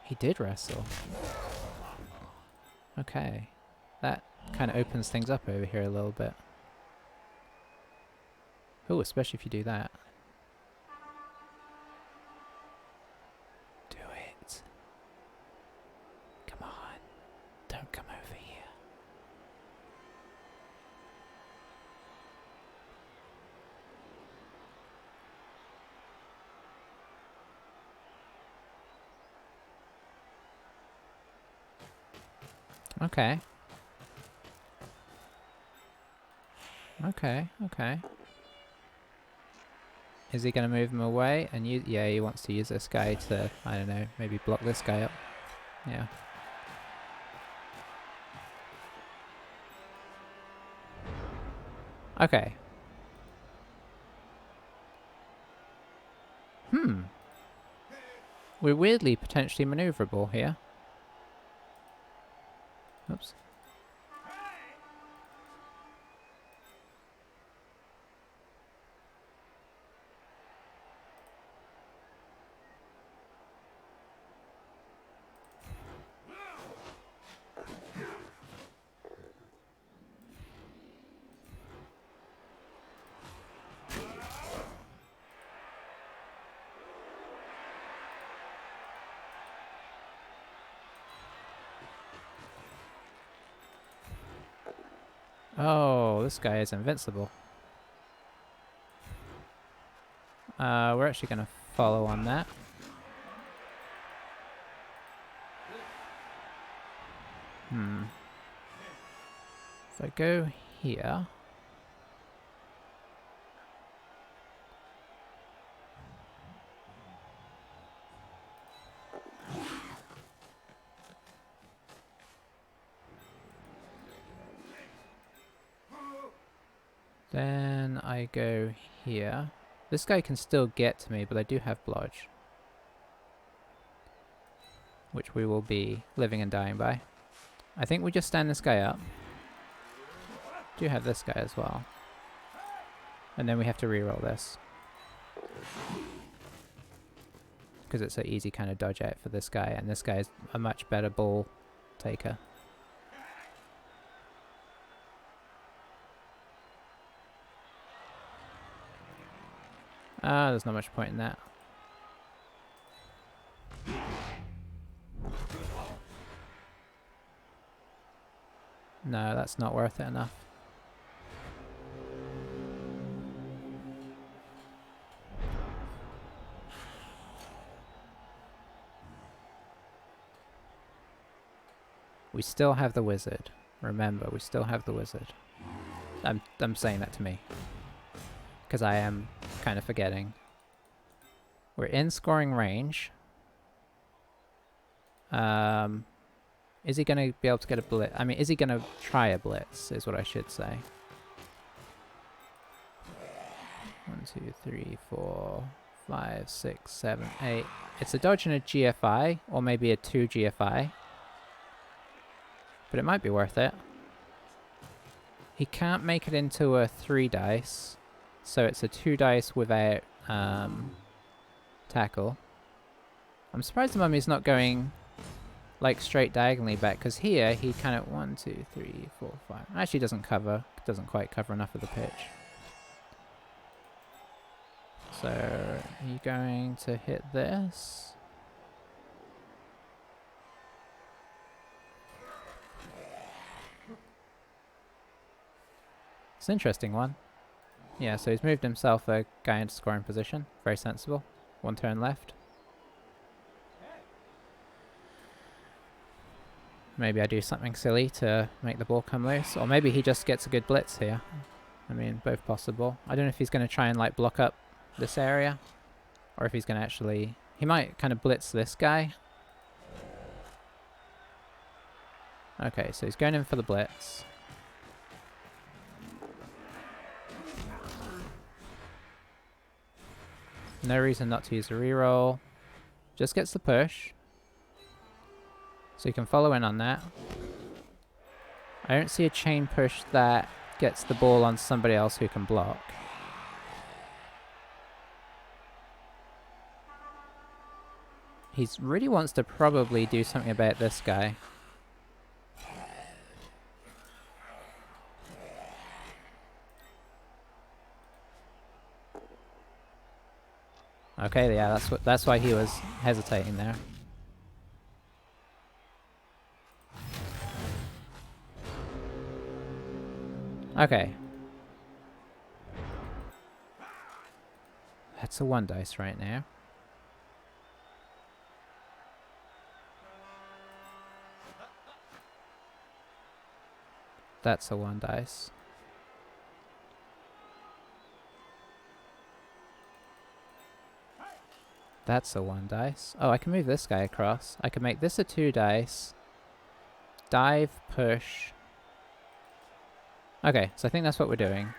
He did wrestle. Okay. That kind of opens things up over here a little bit. Oh, especially if you do that. Do it. Come on. Don't come over here. Okay. Okay, okay. Is he going to move him away? And yeah, he wants to use this guy to, I don't know, maybe block this guy up. Yeah. Okay. We're weirdly potentially maneuverable here. Oops. Oh, this guy is invincible. We're actually going to follow on that. If I go here... Then I go here. This guy can still get to me, but I do have Blodge. Which we will be living and dying by. I think we just stand this guy up. Do have this guy as well. And then we have to reroll this. Because it's an easy kind of dodge out for this guy, and this guy is a much better ball taker. There's not much point in that. No, that's not worth it enough. We still have the wizard. Remember, we still have the wizard. I'm saying that to me. Because I am kind of forgetting. We're in scoring range. Is he going to be able to get a blitz? I mean, is he going to try a blitz, is what I should say. 1, 2, 3, 4, 5, 6, 7, 8. It's a dodge and a GFI, or maybe a 2 GFI. But it might be worth it. He can't make it into a 3 dice. So it's a 2 dice without tackle. I'm surprised the mummy's not going like straight diagonally back, because here he kind of 1, 2, 3, 4, 5. Actually doesn't quite cover enough of the pitch. So are you going to hit this? It's an interesting one. Yeah, so he's moved himself a guy into scoring position. Very sensible. One turn left. Maybe I do something silly to make the ball come loose. Or maybe he just gets a good blitz here. I mean, both possible. I don't know if he's going to try and like block up this area. Or if he's going to actually... He might kind of blitz this guy. Okay, so he's going in for the blitz. No reason not to use a reroll. Just gets the push. So you can follow in on that. I don't see a chain push that gets the ball on somebody else who can block. He really wants to probably do something about this guy. Okay, yeah, that's why he was hesitating there. Okay. That's a 1 dice right now. That's a 1 dice. That's a 1 dice. Oh, I can move this guy across. I can make this a 2 dice. Dive, push. Okay, so I think that's what we're doing.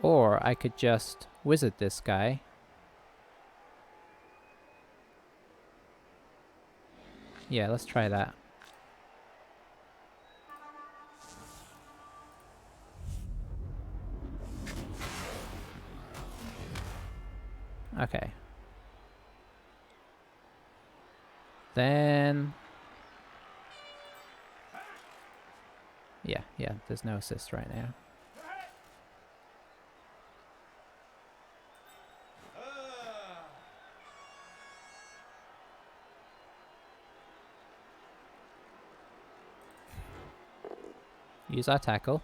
Or I could just wizard this guy. Yeah, let's try that. Okay. Then... Yeah, there's no assist right now. Use our tackle.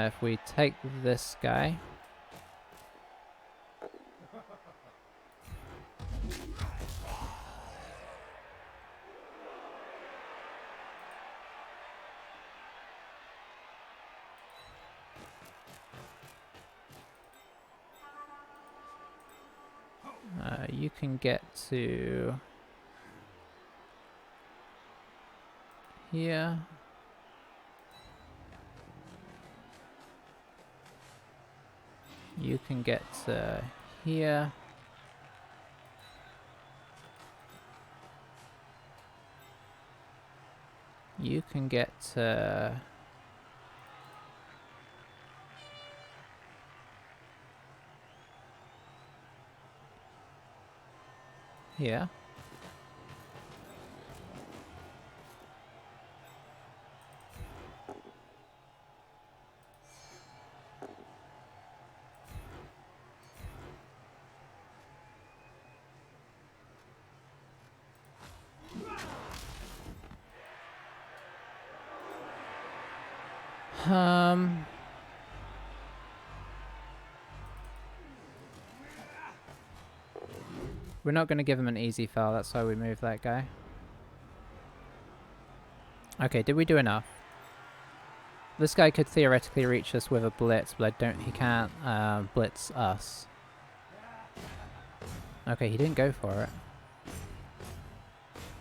If we take this guy... you can get to... here. You can get to here. You can get to... here. We're not going to give him an easy foul, that's why we moved that guy. Okay, did we do enough? This guy could theoretically reach us with a blitz, but he can't blitz us. Okay, he didn't go for it.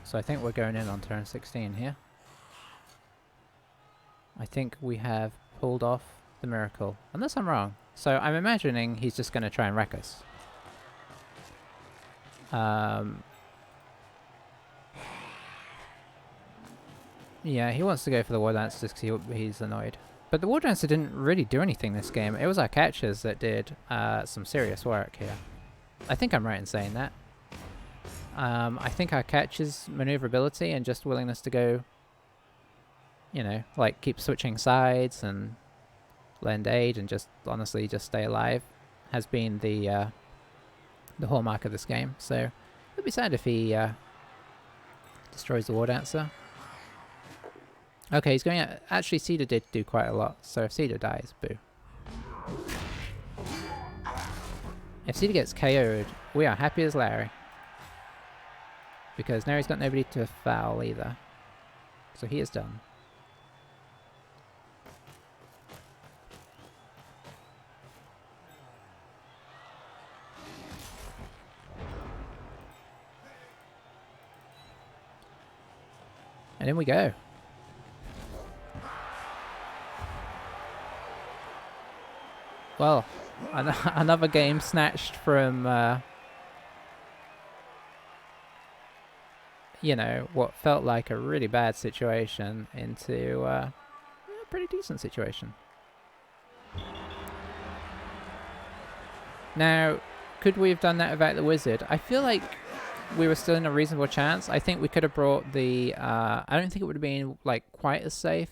So I think we're going in on turn 16 here. I think we have pulled off the miracle. Unless I'm wrong. So I'm imagining he's just going to try and wreck us. Yeah, he wants to go for the War Dancer just because he's annoyed. But the War Dancer didn't really do anything this game. It was our catchers that did some serious work here. I think I'm right in saying that. I think our catchers' maneuverability and just willingness to go, you know, like keep switching sides and lend aid and just honestly just stay alive has been the hallmark of this game. So it'd be sad if he destroys the War Dancer. Okay, he's going to... Actually, Cedar did do quite a lot, so if Cedar dies, boo. If Cedar gets KO'd, we are happy as Larry. Because now he's got nobody to foul either. So he is done. And in we go. Well, another game snatched from, you know, what felt like a really bad situation into a pretty decent situation. Now, could we have done that without the wizard? I feel like we were still in a reasonable chance. I think we could have brought the... I don't think it would have been like quite as safe,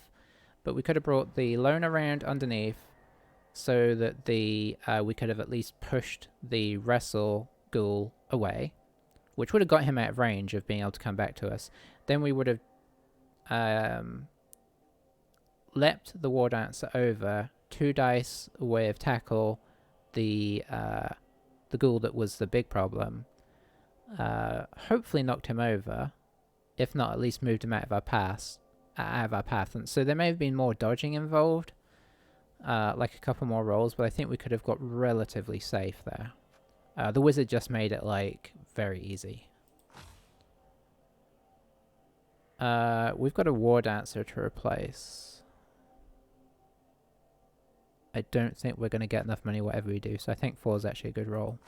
but we could have brought the lone around underneath so that the we could have at least pushed the wrestle ghoul away, which would have got him out of range of being able to come back to us. Then we would have leapt the War Dancer over, 2 dice away of tackle the ghoul that was the big problem. Hopefully knocked him over, if not at least moved him out of our path. And so there may have been more dodging involved, like a couple more rolls, but I think we could have got relatively safe there. The wizard just made it like very easy. We've got a War Dancer to replace. I don't think we're going to get enough money whatever we do, so I think 4 is actually a good roll.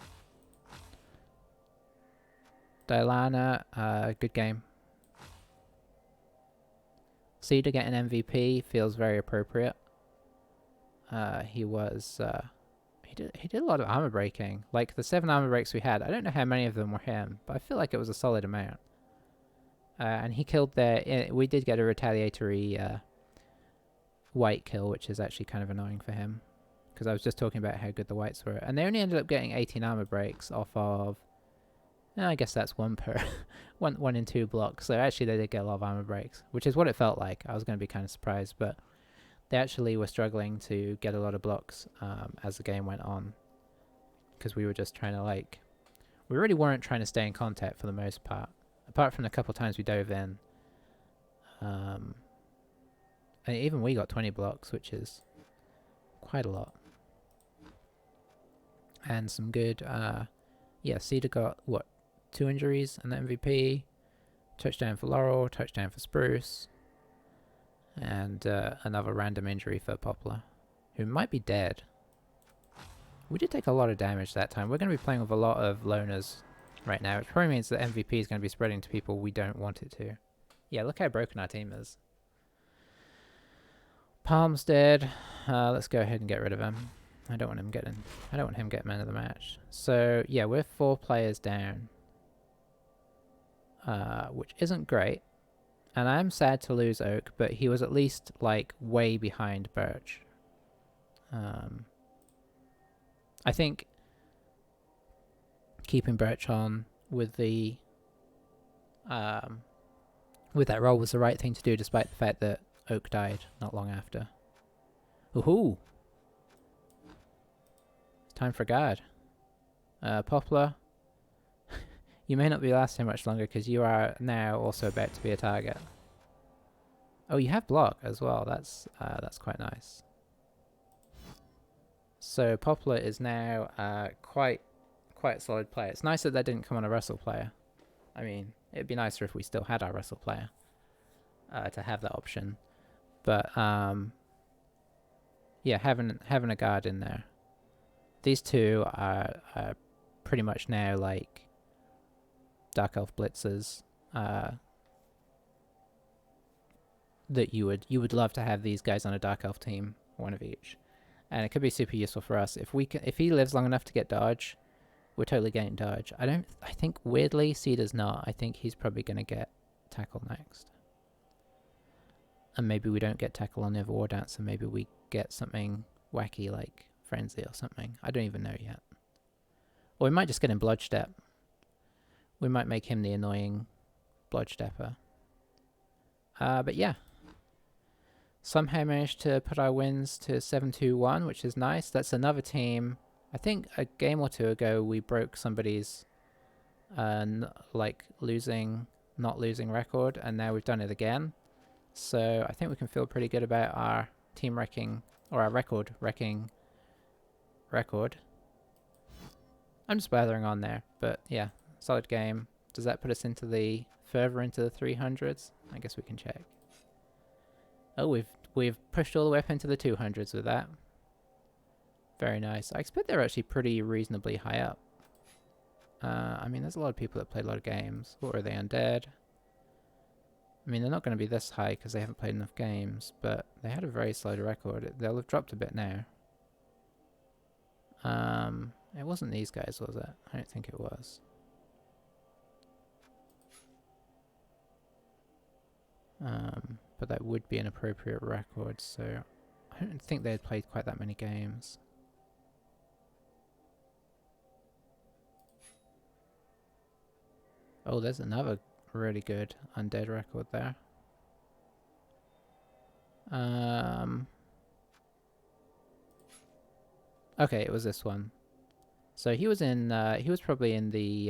Dialana, good game. Cedar getting MVP feels very appropriate. He did a lot of armor breaking. Like the 7 armor breaks we had, I don't know how many of them were him, but I feel like it was a solid amount. And he killed their... we did get a retaliatory white kill, which is actually kind of annoying for him, because I was just talking about how good the whites were. And they only ended up getting 18 armor breaks off of... I guess that's 1 per... one in 2 blocks. So actually they did get a lot of armor breaks, which is what it felt like. I was going to be kind of surprised, but they actually were struggling to get a lot of blocks as the game went on, because we were just trying to, like... We really weren't trying to stay in contact for the most part, apart from the couple times we dove in. And even we got 20 blocks, which is quite a lot. And some good... yeah, Cedar got, what, 2 injuries and the MVP. Touchdown for Laurel, touchdown for Spruce. And another random injury for Poplar, who might be dead. We did take a lot of damage that time. We're going to be playing with a lot of loners right now, which probably means that MVP is going to be spreading to people we don't want it to. Yeah, look how broken our team is. Palm's dead. Let's go ahead and get rid of him. I don't want him getting man of the match. So yeah, we're 4 players down, which isn't great. And I'm sad to lose Oak, but he was at least like way behind Birch. I think keeping Birch on with the with that role was the right thing to do, despite the fact that Oak died not long after. Woohoo! Time for guard. Poplar, you may not be lasting much longer because you are now also about to be a target. Oh, you have block as well. That's quite nice. So Poplar is now quite a solid player. It's nice that didn't come on a wrestle player. I mean, it'd be nicer if we still had our wrestle player to have that option. But yeah, having a guard in there. These 2 are pretty much now like Dark Elf blitzers that you would love to have these guys on a Dark Elf team, 1 of each, and it could be super useful for us if he lives long enough to get dodge. We're totally getting dodge. I think weirdly Cedar's not. I think he's probably going to get tackle next, and maybe we don't get tackle on the other War Dancer. Maybe we get something wacky, like, frenzy or something. I don't even know yet. Or we might just get him Bloodstep. We might make him the annoying Bloodstepper. But yeah. Somehow managed to put our wins to 7-2-1, which is nice. That's another team. I think a game or two ago we broke somebody's not losing record, and now we've done it again. So I think we can feel pretty good about our team wrecking, or our record wrecking record. I'm just blathering on there, but yeah, solid game. Does that put us further into the 300s? I guess we can check. Oh, we've pushed all the way up into the 200s with that. Very nice. I expect they're actually pretty reasonably high up. I mean, there's a lot of people that play a lot of games. What are they, Undead? I mean, they're not going to be this high because they haven't played enough games, but they had a very solid record. They'll have dropped a bit now. It wasn't these guys, was it? I don't think it was. But that would be an appropriate record, so I don't think they had played quite that many games. Oh, there's another really good Undead record there. Okay, it was this one. So he was probably in the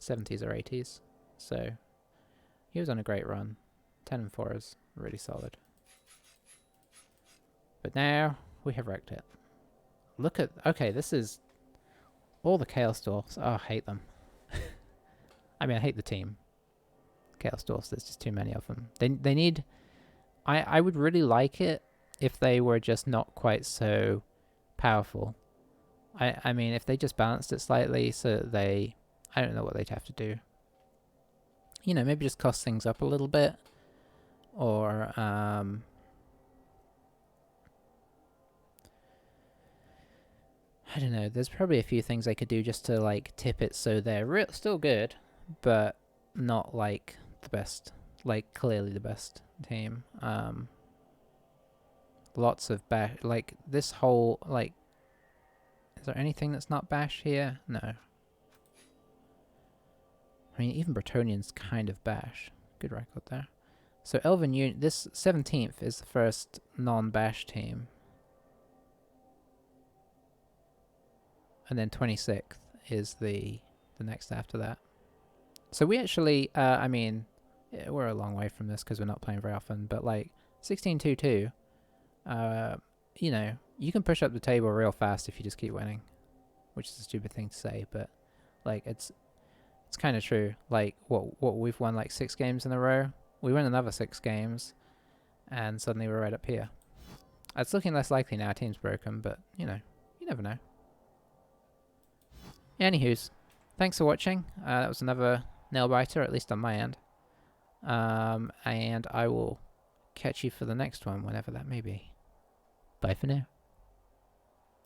70s or 80s. So he was on a great run. 10-4 is really solid. But now we have wrecked it. Look at... Okay, this is... all the Chaos Dwarfs. Oh, I hate them. I mean, I hate the team. Chaos Dwarfs, there's just too many of them. They need... I would really like it if they were just not quite so powerful. I mean, if they just balanced it slightly so that they... I don't know what they'd have to do. You know, maybe just cost things up a little bit. Or, I don't know. There's probably a few things they could do just to, like, tip it so they're still good, but not, like, the best. Like, clearly the best team. Lots of bash. Like, this whole, like... Is there anything that's not bash here? No. I mean, even Bretonian's kind of bash. Good record there. So Elven Union, this 17th is the first non-bash team. And then 26th is the next after that. So we actually, I mean, yeah, we're a long way from this because we're not playing very often, but like 16-2-2, you know, you can push up the table real fast if you just keep winning, which is a stupid thing to say, but like it's kind of true. Like what we've won like 6 games in a row. We win another 6 games, and suddenly we're right up here. It's looking less likely now. Our team's broken, but you know, you never know. Anywho's, thanks for watching. That was another nail biter, at least on my end. And I will catch you for the next one, whenever that may be. Bye for now.